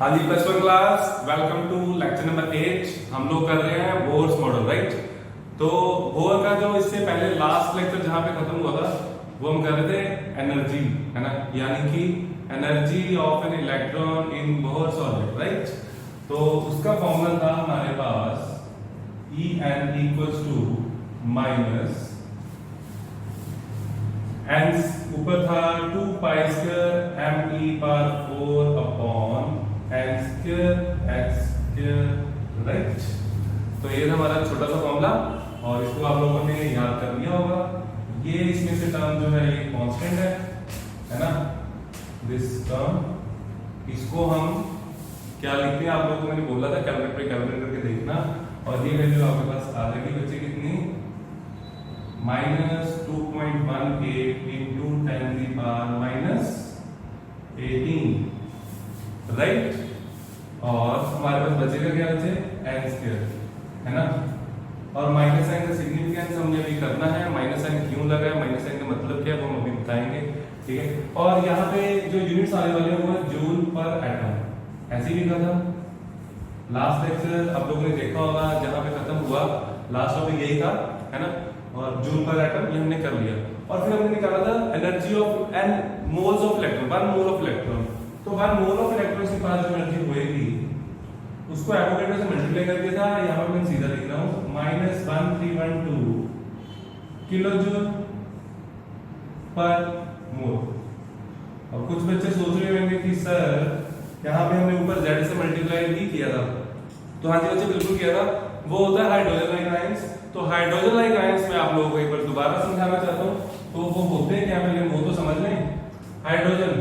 हाँ जी, plus one class, welcome to lecture number 8। हम लोग कर रहे हैं बोर्स मॉडल, राइट। तो बोर का जो इससे पहले लास्ट लेक्चर जहां पे खत्म हुआ था वो हम कर रहे थे एनर्जी, है ना, यानी कि energy of an electron in Bohr solid, right. तो उसका फॉर्मूला था हमारे पास En equals to minus N, ऊपर था 2 pi square M E power 4 upon N square X square, right. तो ये था हमारा छोटा सा फॉर्मूला और इसको आप लोगों ने याद कर लिया होगा। ये इसमें से टर्म जो है ये कांस्टेंट है ना, दिस टर्म। इसको हम क्या लिखते हैं, आप लोगों को मैंने बोला था कैलकुलेट पे कैलकुलेट करके देखना। और ये वैल्यू आपके पास आ जाएगी बच्चे कितनी, माइनस 2.18 इंटू 10⁻⁻18, राइट। और हमारे पास बचेगा क्या बच्चे, एन स्क्वायर, है ना। और माइनस साइन का सिग्निफिकेंस हमने अभी करना है। माइनस साइन क्यों लगा है, माइनस साइन का मतलब क्या है वो हम अभी बताएंगे, ठीक है। और यहाँ पे जो यूनिट्स आने वाले हैं वो है जूल पर एटम, ऐसे ही लिखा था लास्ट लेक्चर। आप लोगों ने देखा होगा जहां पे खत्म हुआ लास्ट टॉपिक यही था, है ना। और जूल पर एटम ये हमने कर लिया। और फिर हमने निकाला था energy of N moles of electron, 1 mole of electron. तो 1 मोल ऑफ इलेक्ट्रॉन के पास जो एनर्जी होएगी उसको एवोगैड्रो से मल्टीप्लाई कर दिया था। यहाँ पर मैं सीधा लिख रहा हूँ -1312 किलो जूल पर मोल। और कुछ बच्चे सोच रहे होंगे कि सर यहाँ पे हमने ऊपर z से मल्टीप्लाई नहीं किया था। तो हाँ जी बच्चे, बिल्कुल किया था। वो होता है हाइड्रोजन लाइक आयंस। तो हाइड्रोजन लाइक आयंस में आप लोगों को एक बार दोबारा समझाना चाहता हूँ। तो वो होते हैं क्या, पहले वो तो समझ लें। हाइड्रोजन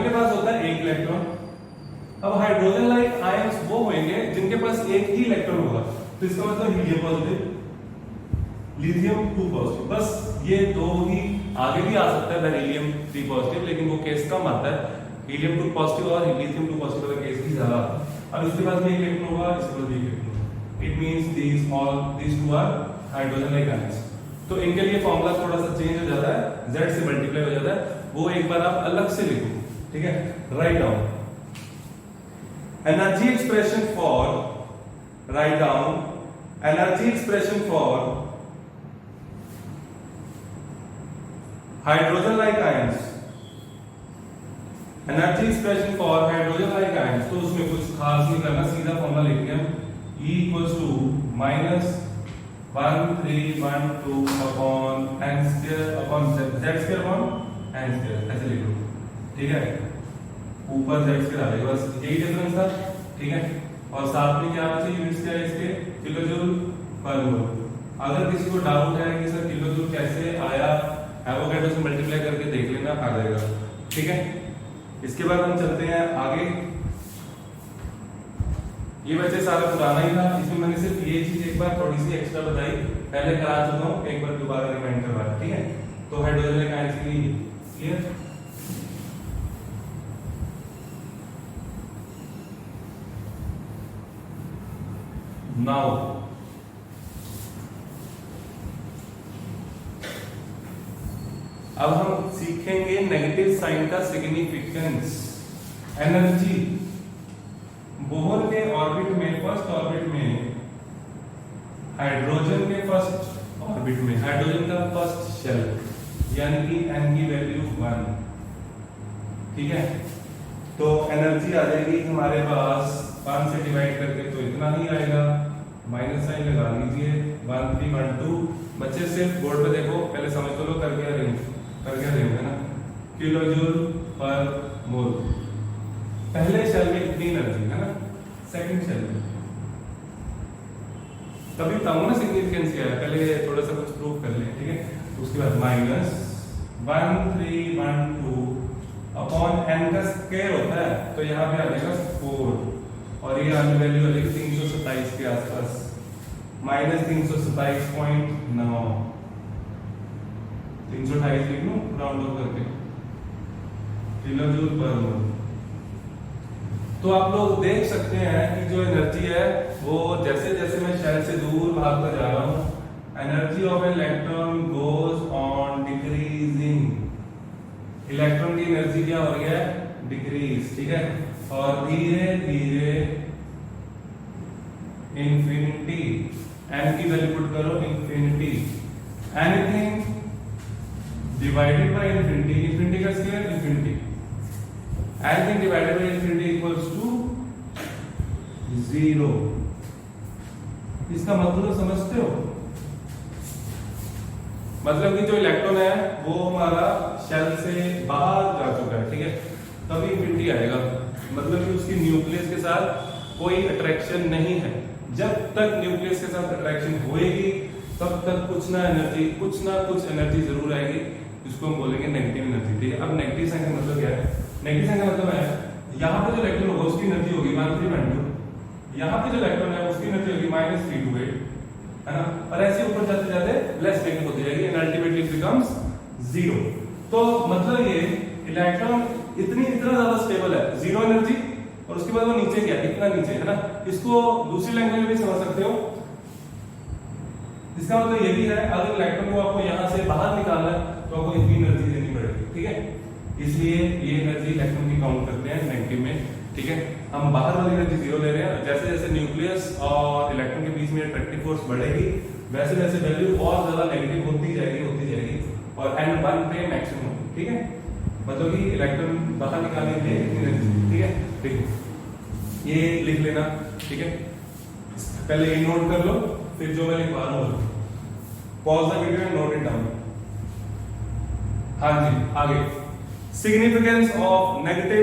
के पास होता है एक इलेक्ट्रॉन। अब हाइड्रोजन लाइक आयंस वो होंगे जिनके पास एक ही इलेक्ट्रॉन होगा। तो इसका मतलब हीलियम पॉजिटिव, लिथियम 2 पॉजिटिव, बस ये दो ही। आगे भी आ सकता है बेरिलियम 3 पॉजिटिव, लेकिन वो केस कम आता है। हीलियम 2 पॉजिटिव और लिथियम 2 पॉजिटिव का केस ही ज्यादा आता है। अब इसके पास भी एक इलेक्ट्रॉन होगा, इसके पास भी एक इलेक्ट्रॉन होगा। It means these two are hydrogen like ions. तो इनके लिए फॉर्मूला थोड़ा सा चेंज हो जाता है, z से मल्टीप्लाई हो जाता है। वो एक बार आप अलग से लिखो, ठीक है। Write down energy expression for, write down energy expression for hydrogen like ions, energy expression for hydrogen like ions. तो उसमें कुछ खास नहीं करना, सीधा फॉर्मूला लिख दिया E equals to -1312 upon n square upon z square upon n square, ऐसे लिख लो, ठीक है। ऊपर z स्क्वायर आ जाएगा, बस यही डिफरेंस था, ठीक है। और साथ में क्या आना चाहिए, यूनिट्स क्या है इसके, किलोजूल पर मोल। अगर किसी को डाउट है कि सर किलोजूल कैसे आया, एवोगैड्रो से मल्टीप्लाई करके देख लेना, आ जाएगा, ठीक है। इसके बाद हम चलते हैं आगे। ये बच्चे सारा पुराना ही था, इसमें मैंने सिर्फ ये चीज एक बार थोड़ी सी एक्स्ट्रा बताई, पहले करा चुका हूं, एक बार दोबारा रिमाइंड करवा, ठीक है। तो हाइड्रोजन लाइक आयंस के लिए क्लियर। नाउ अब हम सीखेंगे नेगेटिव साइन का सिग्निफिकेंस। एनर्जी बोहर के ऑर्बिट में, फर्स्ट ऑर्बिट में, हाइड्रोजन के फर्स्ट ऑर्बिट में, हाइड्रोजन का फर्स्ट शेल, यानी कि n की वैल्यू 1, ठीक है। तो एनर्जी आ जाएगी हमारे पास 1 से डिवाइड करके तो इतना ही आएगा, माइनस साइन लगा लीजिए, 1312। बच्चे सिर्फ बोर्ड पे देखो, पहले समझ तो लो कर क्या रहे हैं ना, किलो जूल पर मोल। पहले शेल में कितनी एनर्जी है ना, सेकंड शेल में। तभी बताऊंगा ना सिग्निफिकेंस क्या है, पहले थोड़ा सा कुछ प्रूव कर ले, ठीक है। उसके बाद -1312 अपॉन n का स्क्वायर होता है, तो यहाँ पे आ जाएगा 4 और ये आने वैल्यू आ जाएगी 327 के आसपास, -327.9, 328 लिख लूं राउंड ऑफ करके, किलोजूल पर मोल। तो आप लोग देख सकते हैं कि जो एनर्जी है वो जैसे जैसे मैं शेल से दूर भागता जा रहा हूं, energy of electron goes on decreasing. Electron की एनर्जी क्या हो रही है, डिक्रीज, ठीक है, और धीरे धीरे इंफिनिटी, एन की वैल्यू पुट करो infinity, anything divided by infinity, infinity का square infinity, anything divided by infinity equals to 0। इसका मतलब समझते हो? मतलब कि जो इलेक्ट्रॉन है वो हमारा शेल से बाहर जा चुका है, ठीक है, तभी इंफिनिटी आएगा। मतलब कि उसकी न्यूक्लियस के साथ कोई अट्रैक्शन नहीं है। जब तक न्यूक्लियस के साथ अट्रैक्शन होएगी तब तक कुछ ना कुछ एनर्जी जरूर आएगी, जिसको हम बोलेंगे नेगेटिव एनर्जी, ठीक है। अब नेगेटिव साइन का मतलब क्या है? नेगेटिव साइन का मतलब है यहाँ पे जो इलेक्ट्रॉन होगा उसकी एनर्जी होगी -3 यहाँ पे जो इलेक्ट्रॉन है उसकी एनर्जी होगी -3 to 8, है ना, और ऐसे ऊपर जाते जाते लेस नेगेटिव होती जाएगी एंड अल्टीमेटली बिकम्स 0। तो मतलब ये इलेक्ट्रॉन इतना ज्यादा स्टेबल है, 0 एनर्जी, और उसके बाद वो नीचे गया, इतना नीचे, है ना। इसको दूसरी लैंग्वेज में भी समझ सकते हो। इसका मतलब ये भी है अगर इलेक्ट्रॉन को आपको यहाँ से बाहर निकालना है तो आपको इतनी एनर्जी देनी पड़ेगी, ठीक है। इसलिए ये एनर्जी इलेक्ट्रॉन की काउंट करते हैं नेगेटिव में, ठीक है। हम बाहर वाली एनर्जी 0 ले रहे हैं। जैसे जैसे न्यूक्लियस और इलेक्ट्रॉन के बीच में अट्रैक्टिव फोर्स बढ़ेगी वैसे वैसे वैल्यू और ज्यादा नेगेटिव होती जाएगी और n1 पे मैक्सिमम होगी, ठीक है। मतलब कि इलेक्ट्रॉन बाहर निकालने के लिए इतनी एनर्जी, ठीक है। देखो ये लिख लेना, ठीक है। पहले ये नोट कर लो, फिर जो मैं लिखवा रहा हूँ pause the video and note it down. हाँ जी, आगे significance of negative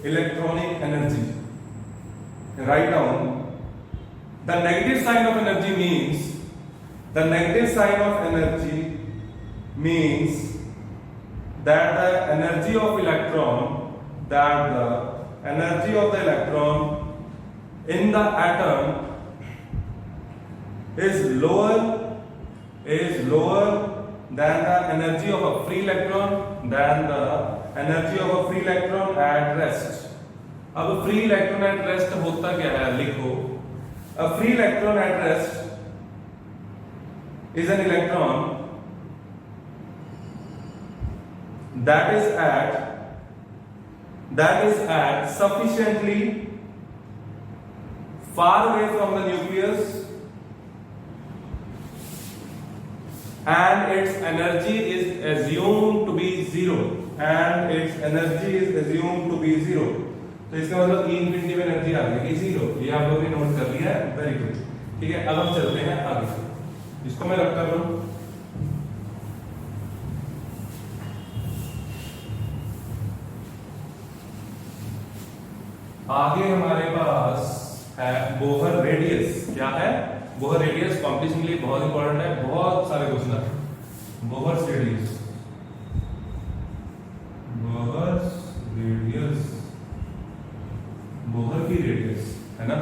electronic energy. Write down the negative sign of energy means that the energy of the electron in the atom is lower than the energy of a free electron at rest. अब free electron at rest होता क्या है? लिखो, a free electron at rest is an electron that is at sufficiently far away from the nucleus and its energy is assumed to be zero. तो इसका मतलब E infinity में energy आ गई 0। ये आप लोगों ने नोट कर लिया है, वेरी गुड, ठीक है। अब हम चलते हैं आगे, इसको मैं रख कर लूं। आगे हमारे पास है बोहर रेडियस। क्या है? बोहर रेडियस कॉम्पिटिशन के लिए बहुत इंपॉर्टेंट है, बहुत सारे क्वेश्चन आते हैं। बोहर रेडियस, बोहर की रेडियस, है ना।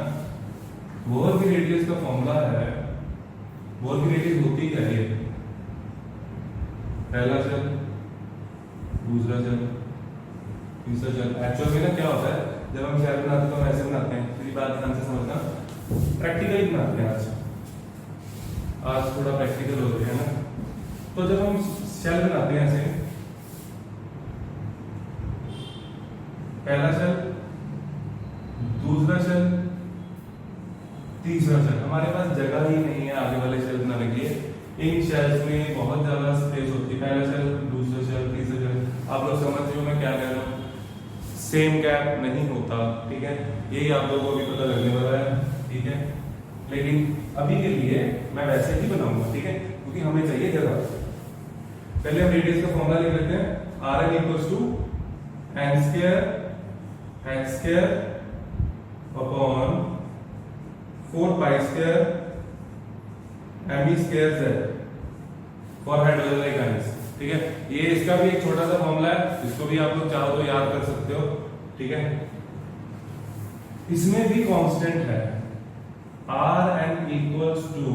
बोहर की रेडियस का फॉर्मूला है, बोहर की रेडियस होती क्या है? पहला चल, दूसरा चल, तीसरा चल। एक्चुअल में ना क्या होता है, जब हम शेल बनाते हैं तो हम ऐसे बनाते हैं, मेरी बात ध्यान से समझना, प्रैक्टिकली बनाते हैं। आज थोड़ा प्रैक्टिकल हो गया है ना। तो जब हम शेल बनाते हैं ऐसे, पहला शेल, दूसरा शेल, तीसरा शेल। हमारे पास जगह ही नहीं है आगे वाले शेल बनाने के लिए। इन शेल्स में बहुत ज्यादा स्पेस होती है। पहला शेल, दूसरा शेल, तीसरा शेल। आप लोग समझ रहे हो मैं क्या कह रहा हूँ? सेम गैप नहीं होता, ठीक है। यही आप लोगों को भी पता लगने वाला है, ठीक है। लेकिन अभी के लिए मैं वैसे ही बनाऊंगा, ठीक है, क्योंकि हमें चाहिए जगह। पहले हम रेडियस का फॉर्मूला लिख लेते हैं। Rn equals to n square upon 4 pi square mv square z for hydrogen ions, ठीक है। ये इसका भी एक छोटा सा फॉर्मूला है, इसको भी आप लोग चाहो तो याद कर सकते हो, ठीक है। इसमें भी कांस्टेंट है Rn इक्वल्स टू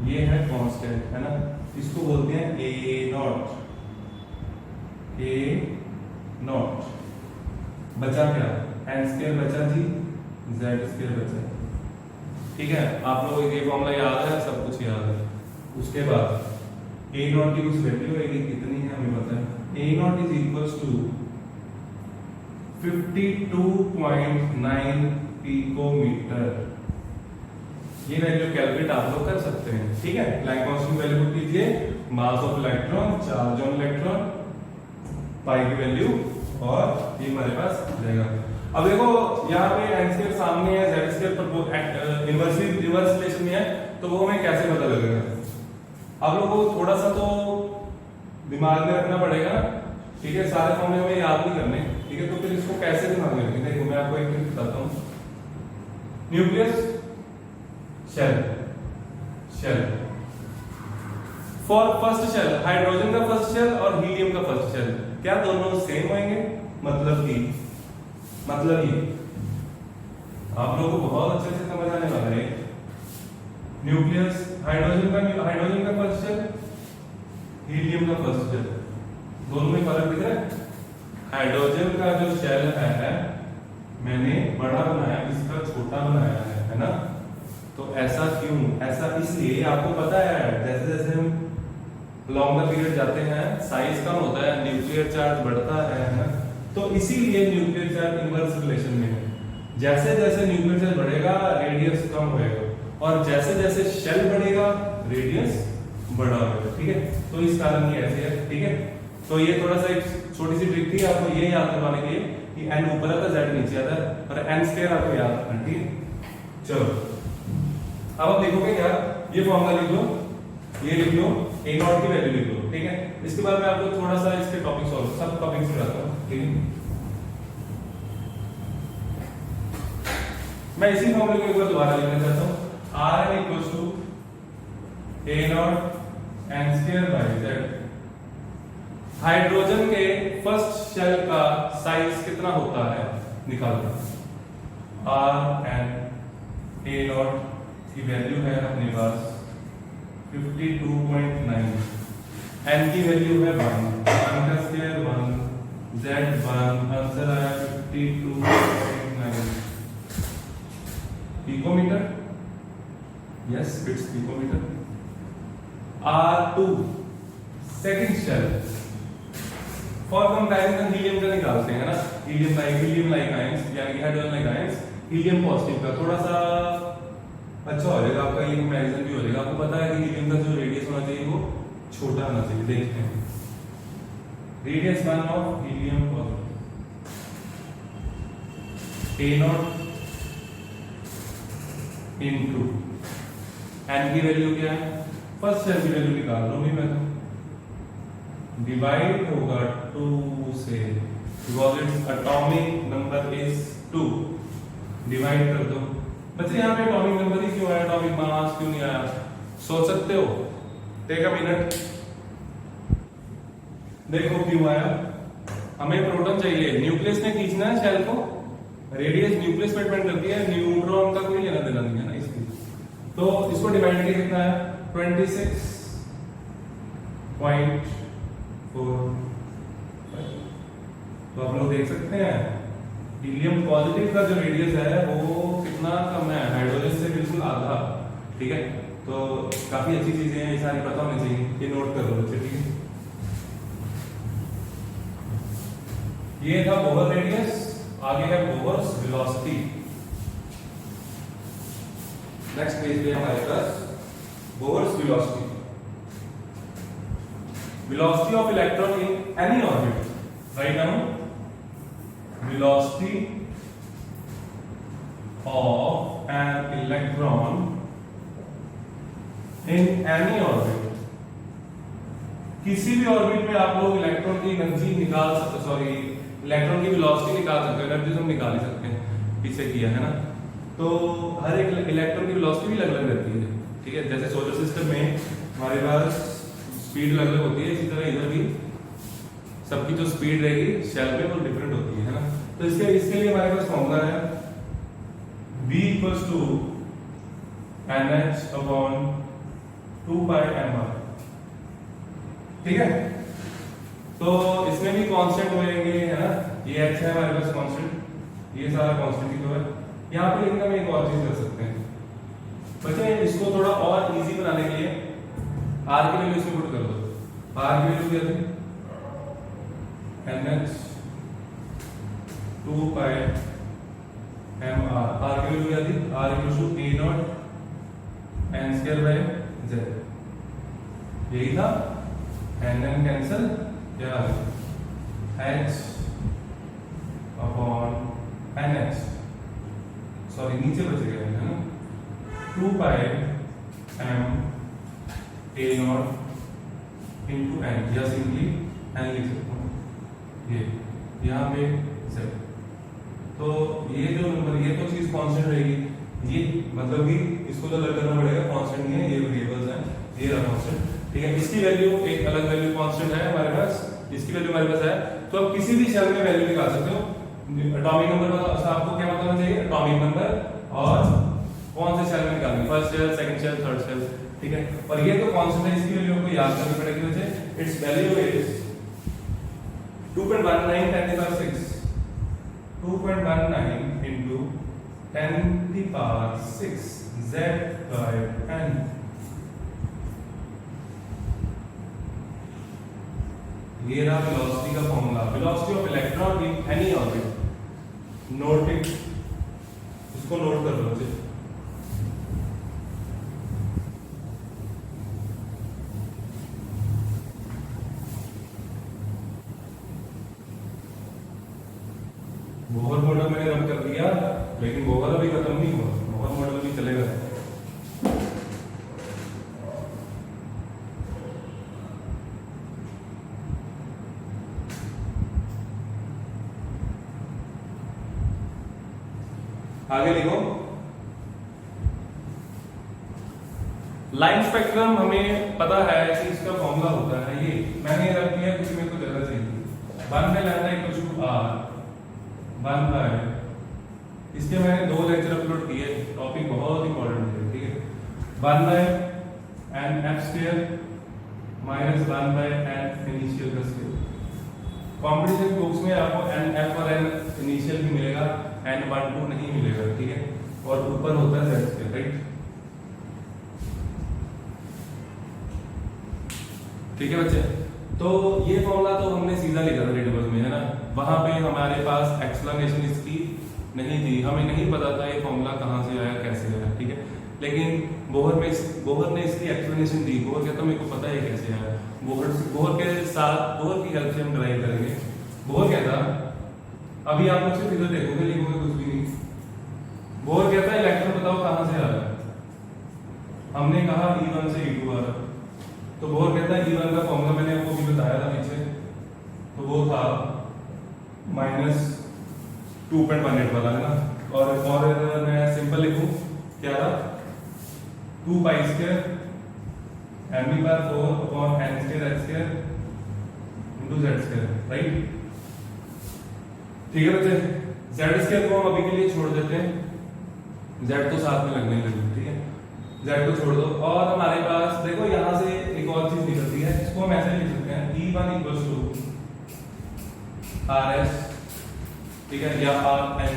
ये है कांस्टेंट, है ना। इसको बोलते हैं A0। बचा क्या? n स्क्वायर बचा जी, z स्क्वायर बचा, ठीक है। आप लोगों को ये फॉर्मूला याद है, सब कुछ याद है। उसके बाद ए नॉट की कुछ वैल्यू है, कितनी है हमें पता है। A naught is equal to 52.9 picometre. ये वैल्यू कैलकुलेट आप लोग कर सकते हैं, ठीक है। प्लैंक कांस्टेंट वैल्यू पुट कीजिए, mass of electron, charge on electron, pi की वैल्यू, और ये हमारे पास रहेगा। अब देखो यहाँ पे n स्क्वायर सामने है, z स्क्वायर पर इनवर्सली रिवर्स रिलेशन में है, तो वो हमें कैसे पता लगेगा। आप लोगों को थोड़ा सा तो दिमाग में रखना पड़ेगा, ठीक है। सारे फॉर्मूले हमें याद नहीं करने, ठीक है। तो फिर इसको कैसे दिमाग में रखेंगे, देखो मैं आपको एक ट्रिक बताता हूँ। Nucleus, shell, shell. For first shell, hydrogen का फर्स्ट शेल और हीलियम का फर्स्ट शेल क्या दोनों सेम होंगे? मतलब कि आप लोगों को बहुत अच्छे से समझ आने वाला है। न्यूक्लियस, हाइड्रोजन का फर्स्ट शेल, हीलियम का फर्स्ट शेल, दोनों में फर्क दिख रहा है। हाइड्रोजन का जो शेल है मैंने बड़ा बनाया, इसका छोटा बनाया है ना। तो ऐसा क्यों? ऐसा इसलिए, आपको पता है जैसे जैसे हम लॉन्गर पीरियड जाते हैं साइज कम होता है, न्यूक्लियर चार्ज बढ़ता है ना। तो इसीलिए न्यूक्लियर चार्ज इनवर्स रिलेशन में है। जैसे जैसे न्यूक्लियर चार्ज बढ़ेगा रेडियस कम होएगा, और जैसे जैसे शेल बढ़ेगा रेडियस बड़ा होगा, ठीक है। तो इस कारण ये ऐसे है, ठीक है। तो ये थोड़ा सा एक छोटी सी ट्रिक थी आपको ये याद करवाने के लिए कि n ऊपर आता है z नीचे आता है, और n स्क्वायर आपको याद रखना, ठीक है। चलो अब आप देखोगे क्या, ये फॉर्मूला लिख लो, ये लिख लो, a नॉट की वैल्यू लिख लो, ठीक है। इसके बाद मैं आपको थोड़ा सा इसके टॉपिक सॉल्व, सब टॉपिक से बताता हूं, ठीक है। मैं इसी फॉर्मूले को एक बार दोबारा लिखना चाहता हूं। r equals to a not n square by z। Hydrogen के फर्स्ट शेल का साइज कितना होता है निकालना। r n a नॉट की वैल्यू है अपने पास 52.9, n की वैल्यू है 1, 1 का स्क्वायर 1, z 1, आंसर आया 52.9 picometre. Yes it's picometre. R2 second shell, for comparison helium का निकालते हैं ना। हीलियम लाइक आयंस यानी कि hydrogen like ions, helium positive का थोड़ा सा अच्छा हो जाएगा आपका, ये कंपैरिजन भी हो जाएगा। आपको पता है कि हीलियम का जो रेडियस होना चाहिए वो छोटा होना चाहिए, देखते हैं। Radius 1 of helium a not into n की वैल्यू क्या है, फर्स्ट शेल की वैल्यू निकाल लो भी मैं तो, डिवाइड होगा 2 से, because its atomic number is 2, divide कर दो। बच्चे यहाँ पे एटॉमिक नंबर ही क्यों आया, एटॉमिक मास क्यों नहीं आया, सोच सकते हो। टेक अ मिनट, देखो क्यों आया। हमें प्रोटॉन चाहिए, न्यूक्लियस ने खींचना है शेल को, रेडियस न्यूक्लियस पे डिपेंड करती है, न्यूट्रॉन का कोई लेना देना नहीं है ना इसकी। तो इसको डिवाइड किया कितना है 26.4। तो आप लोग देख सकते हैं हीलियम पॉजिटिव का जो रेडियस है वो कितना कम है, हाइड्रोजन से बिल्कुल आधा, ठीक है। तो काफी अच्छी चीजें हैं, ये सारी पता होनी चाहिए, ये नोट कर लो बच्चे, ठीक है। ये था बोहर रेडियस, आगे है बोहर्स वेलोसिटी। नेक्स्ट पेज पे हमारे पास Bohr's velocity, velocity of electron in any orbit, right down velocity of an electron in any orbit। किसी भी ऑर्बिट में आप लोग इलेक्ट्रॉन की एनर्जी निकाल सकते, सॉरी इलेक्ट्रॉन की वेलोसिटी निकाल सकते हो, एनर्जी हम निकाल ही सकते हैं, पीछे किया है ना। तो हर एक इलेक्ट्रॉन की वेलोसिटी भी अलग अलग रहती है, ठीक है। जैसे सोलर सिस्टम में हमारे पास स्पीड अलग अलग होती है, इसी तरह इधर भी सबकी जो स्पीड रहेगी शेल में वो डिफरेंट होती है ना। तो इसके लिए हमारे पास फॉर्मूला है v equals to NH upon 2πmr, ठीक है। तो इसमें भी कांस्टेंट होएंगे है ना, ये h है हमारे पास कांस्टेंट, ये सारा कांस्टेंट ही तो है। यहाँ पे लेकिन हम एक और चीज कर सकते हैं बच्चे, इसको थोड़ा और इजी बनाने के लिए r की वैल्यू इसमें पुट कर दो, आर की वैल्यू क्या थी NH 2 पाई एम आर की वैल्यू क्या थी R equal to A naught N square by Z, यही था। एन एन कैंसल, क्या आ गया H upon N H, sorry नीचे बच गया है ना, 2 pi M A naught into N, या सिंपली एन लिख सकता हूँ, ये यहाँ पे z। तो ये जो नंबर, ये तो चीज कांस्टेंट रहेगी, ये मतलब कि इसको तो अलग करना पड़ेगा, कांस्टेंट नहीं है, ये वेरिएबल्स हैं, ये रहा कांस्टेंट, ठीक है। इसकी वैल्यू एक अलग वैल्यू कांस्टेंट है हमारे पास, इसकी वैल्यू हमारे पास है, तो आप किसी भी शेल में वैल्यू निकाल सकते हो। एटॉमिक नंबर का आपको क्या बताना चाहिए, एटॉमिक नंबर और कौन से शेल में निकालनी, first shell, second shell, third shell, ठीक है। और ये तो कांस्टेंट है, इसकी वैल्यू आपको याद करनी पड़ेगी मुझे। It's value is 2.19 10 to the power 6, 2.19 into 10 to the power 6 z by n। ये रहा वेलोसिटी का formula, velocity of electron in any orbit, note it, इसको नोट कर लो मुझे। बोहर मॉडल मैंने रन कर दिया, लेकिन बोहर अभी खत्म नहीं हुआ, बोहर मॉडल भी चलेगा। आगे लिखो, लाइन स्पेक्ट्रम हमें पता है कि इसका फॉर्मूला होता है ये, मैंने रख दिया कुछ मेरे को जगह चाहिए, 1 में lambda equal to R 1 by, इसके मैंने 2 लेक्चर अपलोड किए, टॉपिक बहुत इंपॉर्टेंट है, ठीक है। 1 by N F square minus 1 by N initial का स्क्वायर। कॉम्पिटिशन बुक्स में आपको एन एफ और एन इनिशियल भी मिलेगा, एन 1 2 नहीं मिलेगा, ठीक है। और ऊपर होता है जेड स्क्वायर, राइट, ठीक है बच्चे। तो ये फॉर्मूला तो हमने सीधा लिखा था टेबल में, है ना, वहां पे हमारे पास एक्सप्लेनेशन इसकी नहीं थी, हमें नहीं पता था ये फॉर्मूला कहाँ से आया, कैसे आया, ठीक है। लेकिन बोहर ने इसकी एक्सप्लेनेशन दी, बोहर कहता मेरे को पता है कैसे आया, बोहर के साथ, बोहर की हेल्प से हम ड्राइव करेंगे। बोहर कहता, अभी आप मुझसे फिगर देखोगे, लिखोगे कुछ भी नहीं। बोहर कहता है इलेक्ट्रॉन बताओ कहाँ से आ रहा है, हमने कहा E1 से E2 आ रहा, तो बोहर कहता है E1 का फॉर्मूला मैंने आपको भी बताया था पीछे, तो वो था -2.18 वाला, है ना। और मैं सिंपल लिखूं, क्या था 2 pi square mv/4 upon n square h square into z square, right, ठीक है बच्चे। z स्क्वायर को हम अभी के लिए छोड़ देते हैं, z तो साथ में लगने लगे, ठीक है, z को छोड़ दो। और हमारे पास देखो यहां से एक और चीज निकलती है, इसको हम ऐसे लिख सकते हैं E1 इक्वल्स टू RS, ठीक है, या Rn,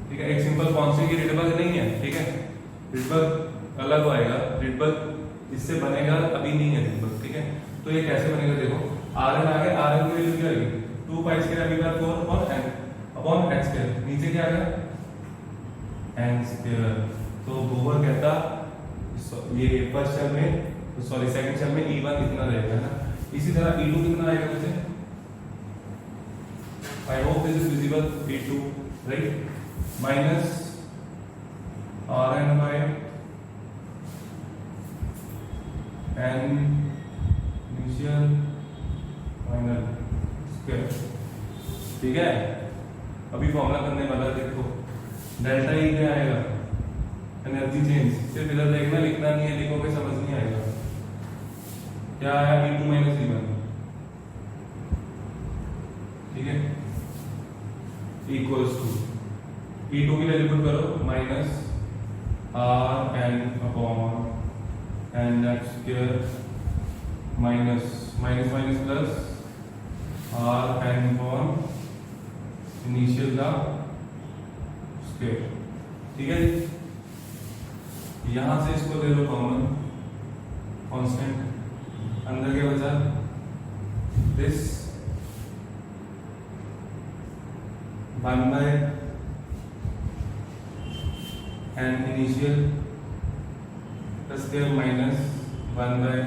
ठीक है। एक सिंपल कॉन्स्टेंट की रिडबल नहीं है, ठीक है, रिडबल अलग आएगा, रिडबल इससे बनेगा, अभी नहीं है रिडबल, ठीक है। तो ये कैसे बनेगा देखो, Rn आ गया, Rn की वैल्यू क्या आएगी 2 pi square mv/4 upon n upon h square, नीचे क्या आ गया n स्क्वायर। तो बोहर कहता ये फर्स्ट शेल में, सॉरी सेकंड शेल में E1 इतना रहेगा ना, इसी तरह E2 कितना आएगा मुझे, I hope this is visible, E2 right, minus Rn by n initial final square, ठीक है। अभी फॉर्मूला करने वाला देखो, डेल्टा ई क्या आएगा, एनर्जी चेंज, सिर्फ इधर देखना, लिखना नहीं है, लिखोगे समझ नहीं आएगा। क्या आया E2 माइनस E1, ठीक है, इक्वल्स टू E2 की वैल्यू पुट करो minus Rn upon n x square minus minus minus plus Rn upon initial का स्क्वायर, ठीक है। यहां से इसको ले लो कॉमन, कांस्टेंट, अंदर क्या बचा दिस 1 by n इनिशियल का square minus 1 by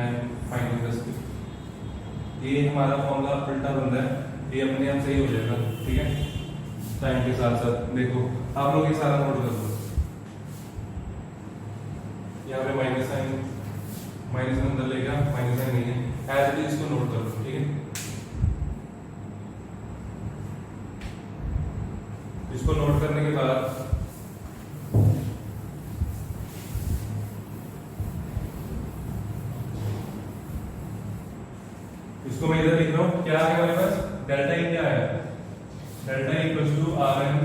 n final का स्क्वायर। ये हमारा फॉर्मूला उल्टा बन रहा है, ये अपने आप सही हो जाएगा, ठीक है। टाइम के साथ साथ देखो आप लोग ये सारा नोट कर लो, यहाँ पे माइनस साइन, माइनस अंदर लेगा, माइनस साइन नहीं है, एज इट इज इसको नोट कर लो, ठीक है। इसको नोट करने के बाद इसको मैं इधर लिख रहा हूं, क्या है हमारे पास डेल्टा ई क्या है, delta E equals to R N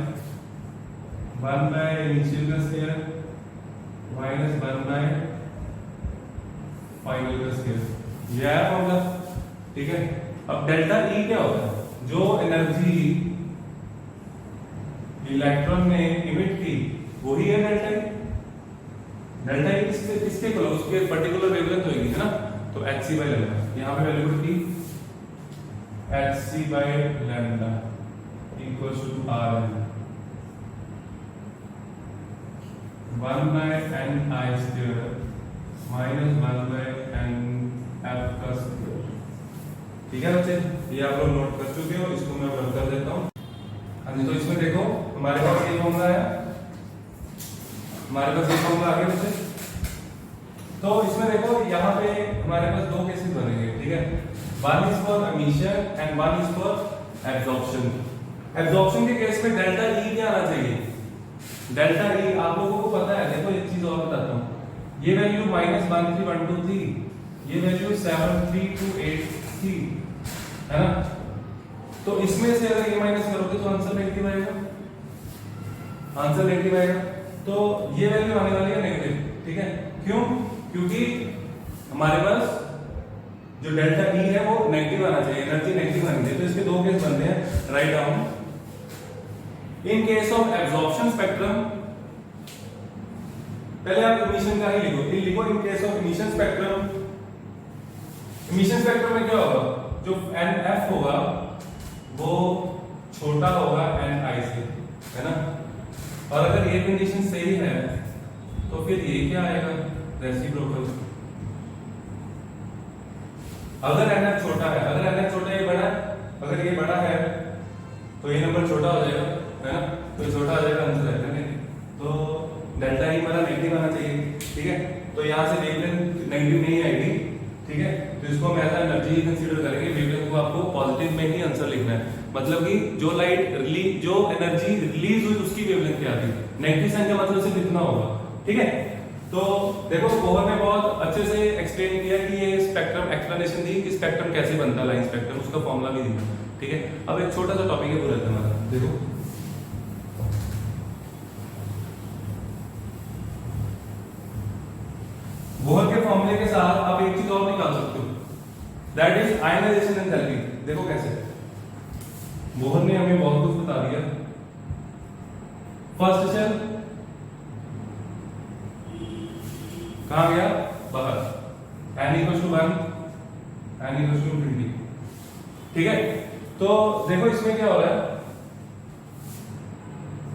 1 by initial का स्क्वायर माइनस 1 बाय फाइनल का स्क्वायर, ये है फॉर्मूला, ठीक है। अब डेल्टा ई क्या होता है, जो एनर्जी इलेक्ट्रॉन ने इमिट की वही है डेल्टा ई। डेल्टा ई किसके इक्वल, उसके पर्टिकुलर वेवलेंथ होगी, है ना। तो hc बाय लैम्डा, यहां पे वैल्यू थी hc by lambda equals to r n 1 by n i square minus 1 by n f का स्क्वायर, ठीक है बच्चे। ये आप लोग नोट कर चुके हो, इसको मैं रब कर देता हूं। हाँ जी, तो इसमें देखो हमारे पास ये फॉर्मूला है, हमारे पास ये फॉर्मूला आ गया बच्चे। तो इसमें देखो यहाँ पे हमारे पास दो केसेस बनेंगे, ठीक है। One is for emission and one is for absorption. Absorption के केस में डेल्टा ई क्या आना चाहिए, डेल्टा ई आप लोगों को पता है, देखो एक चीज और बताता हूँ, ये वैल्यू -1312 थी, ये वैल्यू 7328 थी, है ना। तो इसमें से अगर ये माइनस करोगे तो आंसर नेगेटिव आएगा, आंसर नेगेटिव आएगा। तो ये वैल्यू आने वाली है नेगेटिव, ठीक है। क्यों, क्योंकि हमारे पास जो डेल्टा ई है वो नेगेटिव आना चाहिए, एनर्जी नेगेटिव आनी चाहिए। तो इसके दो केस बनते हैं, write down. In case of absorption spectrum, पहले आप इमिशन का ही लिखो, ये लिखो in case of emission spectrum. Emission spectrum में क्या होगा, जो NF होगा वो छोटा होगा NI से, है ना। और अगर ये कंडीशन सही है तो फिर ये क्या आएगा, रेसिप्रोकल। अगर NF छोटा है, अगर NF छोटा ये बड़ा है, अगर ये बड़ा है तो ये नंबर छोटा हो जाएगा, है ना। तो ये छोटा हो जाएगा, आंसर है नहीं। तो डेल्टा ई हमारा नेगेटिव आना चाहिए, ठीक है। तो यहाँ से वेवलेंथ नेगेटिव नहीं आएगी, ठीक है। तो इसको हम ऐसा एनर्जी कंसीडर करेंगे, वेवलेंथ को आपको पॉजिटिव में ही आंसर लिखना है। मतलब कि जो लाइट जो एनर्जी रिलीज हुई उसकी वेवलेंथ क्या थी, नेगेटिव साइन का मतलब सिर्फ इतना होगा, ठीक है। तो देखो बोहर ने बहुत अच्छे से एक्सप्लेन किया कि ये स्पेक्ट्रम एक्सप्लेनेशन दी कि स्पेक्ट्रम कैसे बनता है, लाइन स्पेक्ट्रम, उसका फॉर्मूला भी दिया, ठीक है। अब एक छोटा सा टॉपिक है पूरा हमारा, देखो बोहर के फॉर्मूले के साथ आप एक चीज और निकाल सकते हो, दैट इज आयनाइजेशन एंथैल्पी। देखो कैसे, बोहर ने हमें बहुत कुछ बता दिया। फर्स्ट सेल कहां गया, बाहर, n equals to 1, n equals to infinity, ठीक है। तो देखो इसमें क्या हो रहा है,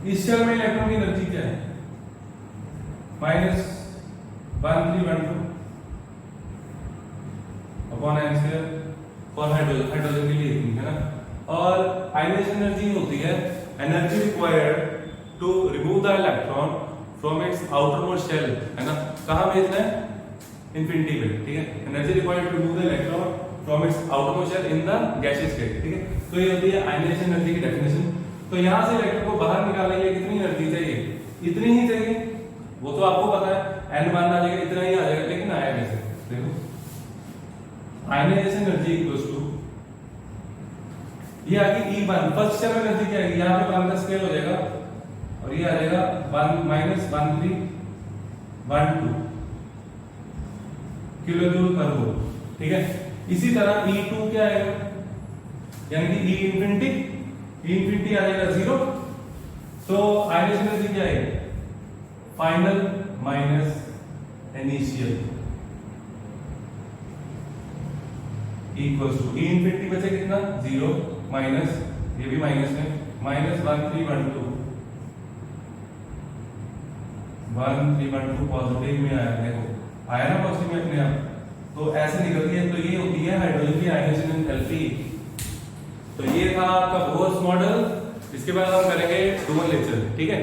इस सेल में इलेक्ट्रॉन की एनर्जी क्या है, -1312 upon n square for hydrogen, hydrogen के लिए इतनी, है ना। और आयनाइजेशन एनर्जी होती है energy required to remove the electron from its outermost shell, है ना। कहां भेजना है, इंफिनिटी पे, ठीक है। Energy required to remove the electron from its outermost shell in the gaseous state, ठीक है। तो ये होती है आयनाइजेशन एनर्जी की डेफिनेशन। तो यहां से इलेक्ट्रॉन को बाहर निकालने के लिए कितनी एनर्जी चाहिए, इतनी ही चाहिए, वो तो आपको पता है, n मान आ जाएगा, इतना ही आ जाएगा। लेकिन आया कैसे, देखो आयनाइजेशन एनर्जी इक्वल्स टू, ये आ गई E1, फर्स्ट सेल एनर्जी क्या आएगी, यहां पे 1 का स्क्वायर हो जाएगा और ये आ जाएगा 1 -1312 किलो जूल पर मोल, ठीक है। इसी तरह E2 क्या आएगा, यानी कि E इंफिनिटी आ जाएगा 0। तो आयनाइजेशन एनर्जी क्या आएगी, final minus initial, equals to E infinity बचे कितना 0 माइनस ये भी माइनस में -1312 1312 पॉजिटिव में आया, देखो आया ना पॉजिटिव में अपने आप, तो ऐसे निकलती है। तो ये होती है हाइड्रोजन की आयनाइजेशन एंथैल्पी। तो ये था आपका बोर्स मॉडल। इसके बाद हम करेंगे डुअल नेचर, ठीक है।